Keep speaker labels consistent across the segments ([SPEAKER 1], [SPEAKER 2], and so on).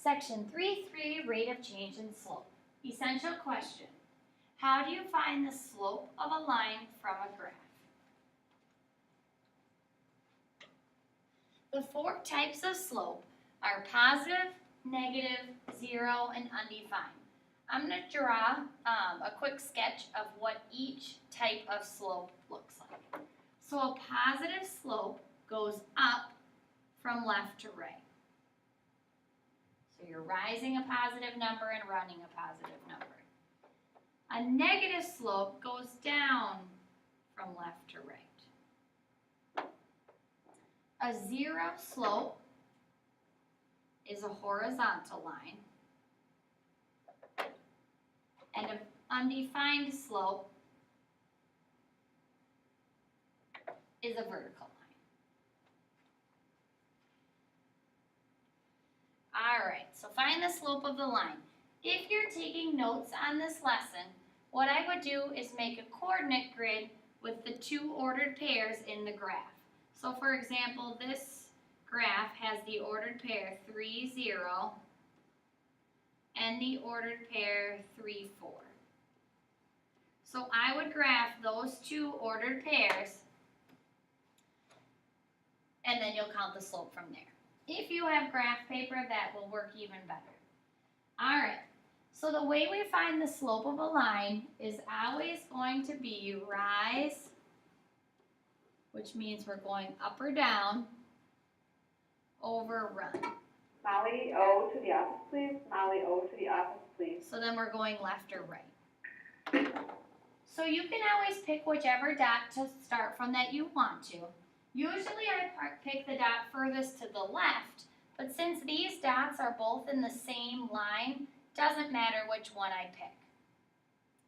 [SPEAKER 1] Section 3.3, rate of change in slope. Essential question. How do you find the slope of a line from a graph? The four types of slope are positive, negative, zero, and undefined. I'm going to draw a quick sketch of what each type of slope looks like. So a positive slope goes up from left to right. So you're rising a positive number and running a positive number. A negative slope goes down from left to right. A zero slope is a horizontal line. And an undefined slope is a vertical line. All right, so find the slope of the line. If you're taking notes on this lesson, what I would do is make a coordinate grid with the two ordered pairs in the graph. So for example, this graph has the ordered pair 3, 0, and the ordered pair 3, 4. So I would graph those two ordered pairs, and then you'll count the slope from there. If you have graph paper, that will work even better. All right, so the way we find the slope of a line is always going to be rise, which means we're going up or down, over run.
[SPEAKER 2] Molly O to the office, please. Molly O to the office, please.
[SPEAKER 1] So then we're going left or right. So you can always pick whichever dot to start from that you want to. Usually I pick the dot furthest to the left, but since these dots are both in the same line, doesn't matter which one I pick.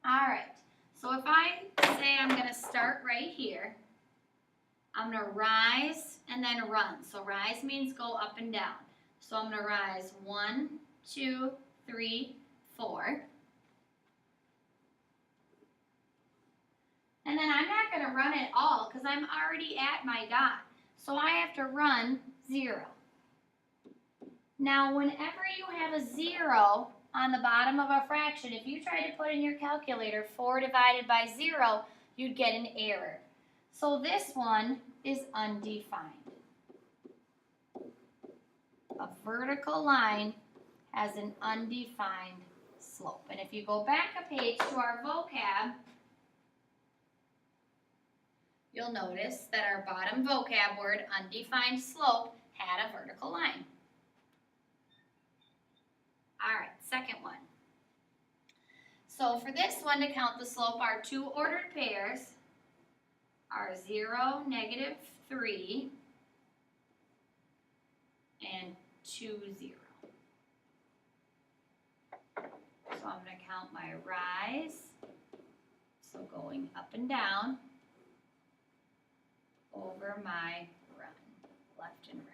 [SPEAKER 1] All right, so if I say I'm going to start right here, I'm going to rise and then run. So rise means go up and down. So I'm going to rise 1, 2, 3, 4. And then I'm not going to run at all because I'm already at my dot. So I have to run 0. Now, whenever you have a 0 on the bottom of a fraction, if you try to put in your calculator 4 divided by 0, you'd get an error. So this one is undefined. A vertical line has an undefined slope. And if you go back a page to our vocab, you'll notice that our bottom vocab word, undefined slope, had a vertical line. All right, second one. So for this one, to count the slope, our two ordered pairs are 0, negative 3, and 2, 0. So I'm going to count my rise, so going up and down, over my run, left and right.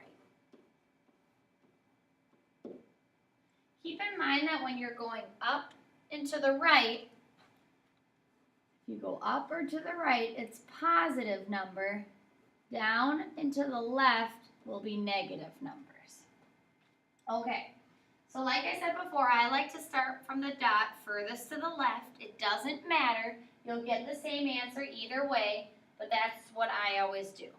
[SPEAKER 1] Keep in mind that when you're going up and to the right, if you go up or to the right, it's positive number. Down and to the left will be negative numbers. Okay, so like I said before, I like to start from the dot furthest to the left. It doesn't matter. You'll get the same answer either way, but that's what I always do.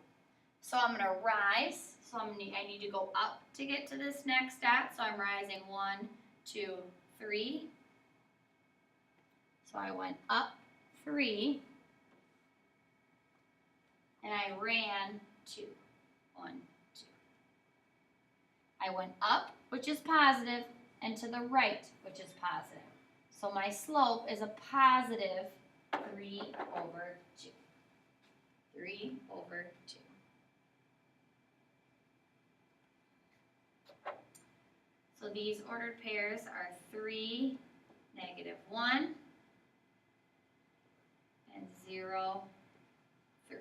[SPEAKER 1] So I'm going to rise. So I need to go up to get to this next dot. So I'm rising 1, 2, 3. So I went up 3. And I ran 2. 1, 2. I went up, which is positive, and to the right, which is positive. So my slope is a positive 3 over 2. 3 over 2. So these ordered pairs are 3, negative 1, and 0, 3.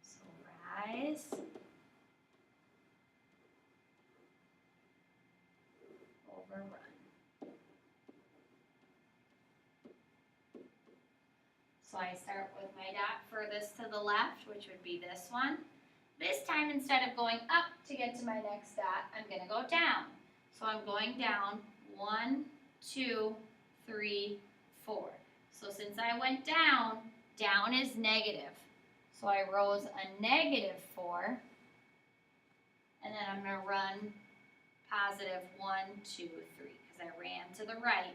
[SPEAKER 1] So rise, over run. So I start with my dot furthest to the left, which would be this one. This time, instead of going up to get to my next dot, I'm gonna go down. So I'm going down 1, 2, 3, 4. So since I went down, down is negative. So I rose a negative 4, and then I'm gonna run positive 1, 2, 3, because I ran to the right.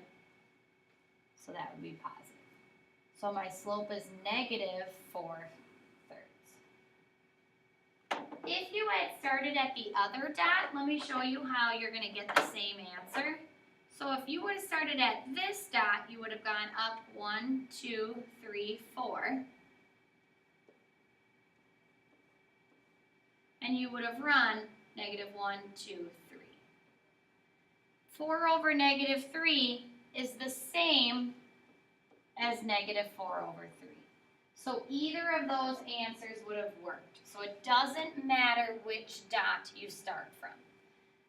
[SPEAKER 1] So that would be positive. So my slope is negative 4/3. If you had started at the other dot, let me show you how you're going to get the same answer. So if you would have started at this dot, you would have gone up 1, 2, 3, 4. And you would have run negative 1, 2, 3. 4 over negative 3 is the same as negative 4/3. So either of those answers would have worked. So it doesn't matter which dot you start from.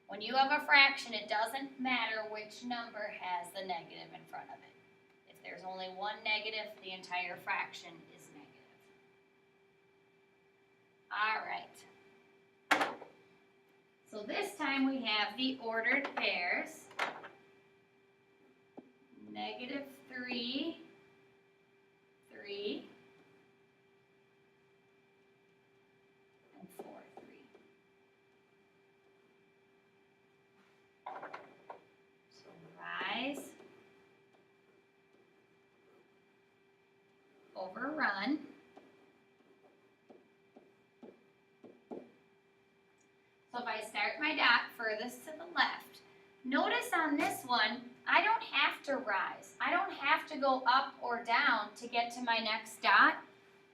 [SPEAKER 1] When you have a fraction, it doesn't matter which number has the negative in front of it. If there's only one negative, the entire fraction is negative. All right. So this time we have the ordered pairs. Negative 3, 3, and 4, 3. So rise, overrun. So if I start my dot furthest to the left, notice on this one, I don't have to rise. I don't have to go up or down to get to my next dot.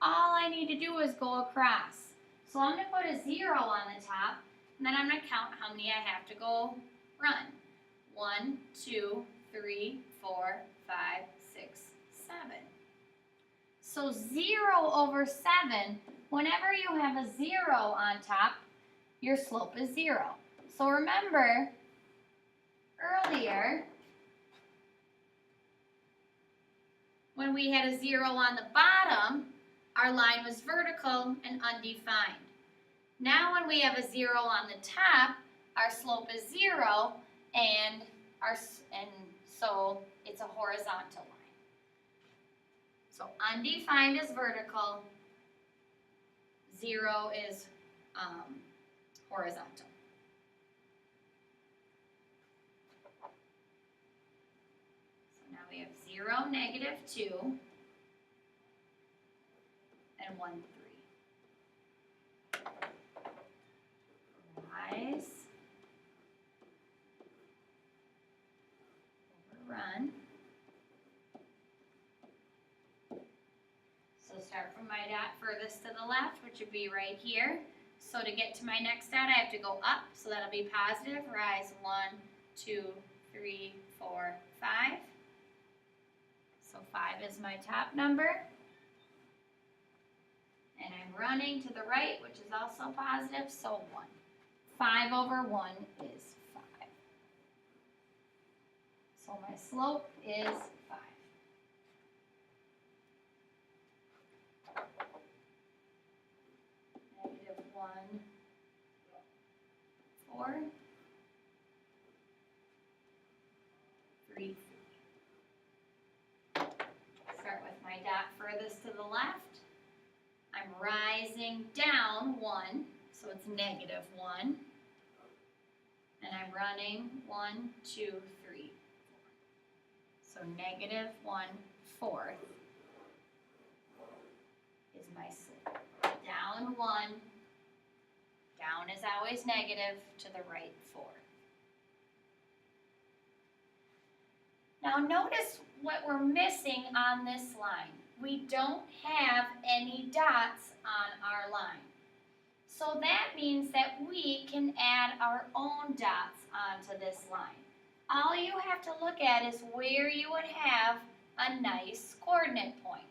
[SPEAKER 1] All I need to do is go across. So I'm going to put a 0 on the top, and then I'm going to count how many I have to go run. 1, 2, 3, 4, 5, 6, 7. So 0/7, whenever you have a 0 on top, your slope is 0. So remember, earlier, when we had a 0 on the bottom, our line was vertical and undefined. Now when we have a 0 on the top, our slope is 0, and so it's a horizontal line. So undefined is vertical, 0 is horizontal. So now we have 0, negative 2, and 1, 3. Rise, overrun. So start from my dot furthest to the left, which would be right here. So to get to my next dot, I have to go up, so that'll be positive. Rise 1, 2, 3, 4, 5. So 5 is my top number. And I'm running to the right, which is also positive, so 1. 5/1 is 5. So my slope is 5. Negative 1, 4, 3, 3. Start with my dot furthest to the left. I'm rising down 1, so it's negative 1. And I'm running 1, 2, 3, 4. So negative 1/4 is my slope. Down 1, down is always negative, to the right 4. Now notice what we're missing on this line. We don't have any dots on our line. So that means that we can add our own dots onto this line. All you have to look at is where you would have a nice coordinate point.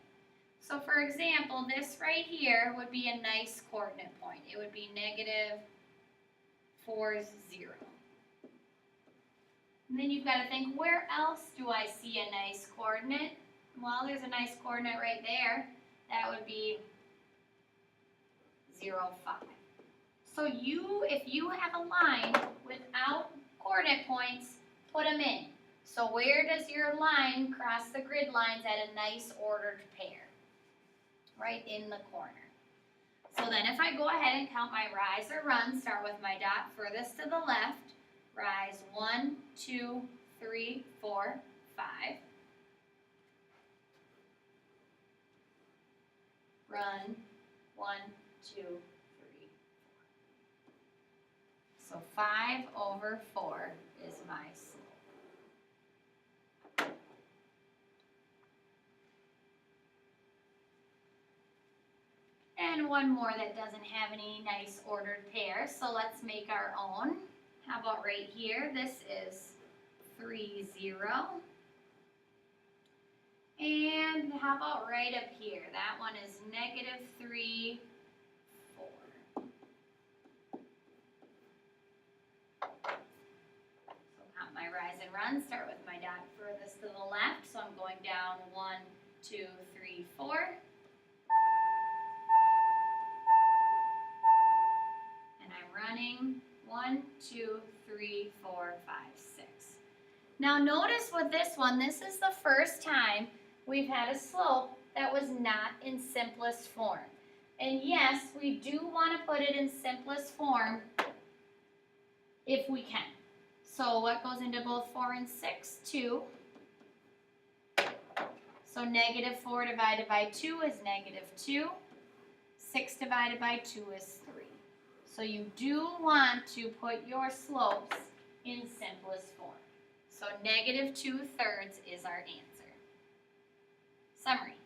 [SPEAKER 1] So for example, this right here would be a nice coordinate point. It would be negative 4, 0. And then you've got to think, where else do I see a nice coordinate? Well, there's a nice coordinate right there. That would be 0, 5. So if you have a line without coordinate points, put them in. So where does your line cross the grid lines at a nice ordered pair? Right in the corner. So then if I go ahead and count my rise or run, start with my dot furthest to the left, rise 1, 2, 3, 4, 5. Run 1, 2, 3, 4. So 5 over 4 is my slope. And one more that doesn't have any nice ordered pairs, so let's make our own. How about right here? This is 3, 0. And how about right up here? That one is negative 3, 4. So count my rise and run. Start with my dot furthest to the left. So I'm going down 1, 2, 3, 4. And I'm running 1, 2, 3, 4, 5, 6. Now notice with this one, this is the first time we've had a slope that was not in simplest form. And yes, we do want to put it in simplest form if we can. So what goes into both 4 and 6? 2. So negative 4 divided by 2 is negative 2. 6 divided by 2 is 3. So you do want to put your slopes in simplest form. So negative 2/3 is our answer. Summary.